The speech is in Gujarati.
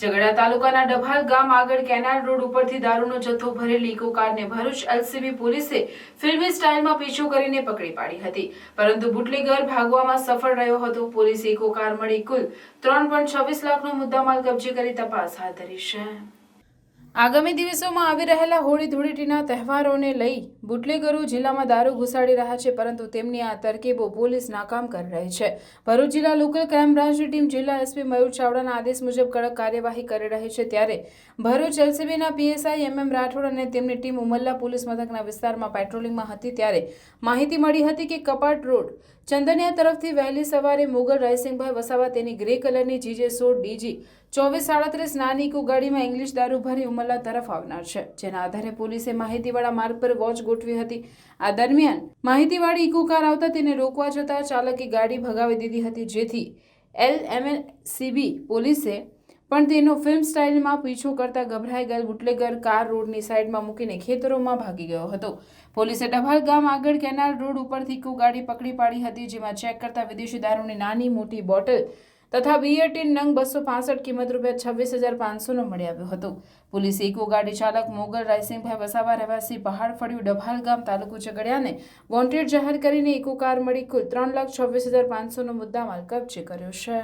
ઝઘડા તાલુકાના ડભાલ ગામ આગળ કેનાલ રોડ ઉપરથી દારૂનો જથ્થો ભરેલી ઇકો કારને ભરૂચ એલસીબી પોલીસે ફિલ્મી સ્ટાઇલમાં પીછો કરીને પકડી પાડી હતી, પરંતુ બુટલેગર ભાગવામાં સફળ રહ્યો હતો। પોલીસે ઇકો કાર મળી કુલ 3.26 લાખનો મુદ્દામાલ કબજે કરી તપાસ હાથ ધરી છે। આગામી દિવસોમાં આવી રહેલા હોળી ધૂળેટીના તહેવારોને લઈ બુટલેગરો જિલ્લામાં દારૂ ઘુસાડી રહ્યા છે, પરંતુ તેમની આ તરકીબો પોલીસ નાકામ કરી રહી છે। ભરૂચ જિલ્લા લોકલ ક્રાઇમ બ્રાન્ચની ટીમ જિલ્લા એસપી મયુર ચાવડાના આદેશ મુજબ કડક કાર્યવાહી કરી રહી છે, ત્યારે ભરૂચ એલસીબીના પીએસઆઈ એમએમ રાઠોડ અને તેમની ટીમ ઉમલ્લા પોલીસ મથકના વિસ્તારમાં પેટ્રોલિંગમાં હતી, ત્યારે માહિતી મળી હતી કે કપાટ રોડ ચંદનિયા તરફથી વહેલી સવારે મોગલ રાયસિંગભાઈ વસાવા તેની ગ્રે કલરની જીજે 16 ડીજી 2437 નાની ઇકો ગાડીમાં ઇંગ્લિશ દારૂ ભરી ઉમલ્લા તરફ આવનાર છે, જેના આધારે પોલીસે માહિતીવાળા માર્ગ પર વોચ ગોઠવી હતી। આ દરમિયાન માહિતીવાળી ઇકો કાર આવતા તેને રોકવા જતાં ચાલકે ગાડી ભગાવી દીધી હતી, જેથી એલએમસીબી પોલીસે પણ તેનો ફિલ્મ સ્ટાઇલમાં પીછો કરતા ગભરાઈ ગયેલ બુટલેગર કાર રોડની સાઈડમાં મૂકીને ખેતરોમાં ભાગી ગયો હતો। પોલીસે ડભાલ ગામ આગળ કેનાલ રોડ ઉપરથી ઇકો ગાડી પકડી પાડી હતી, જેમાં ચેક કરતા વિદેશી દારૂની નાની મોટી બોટલ તથા બિયર ટીન નંગ 265 કિંમત રૂપિયા 26,500નો મળી આવ્યો હતો। પોલીસે ઇકો ગાડી ચાલક મોગલ રાયસિંગભાઈ વસાવા રહેવાસી પહાડ ફળિયું ડભાલ ગામ તાલુકો ઝઘડિયાને વોન્ટેડ જાહેર કરીને ઇકો કાર મળી કુલ 3,26,500નો મુદ્દામાલ કબજે કર્યો છે।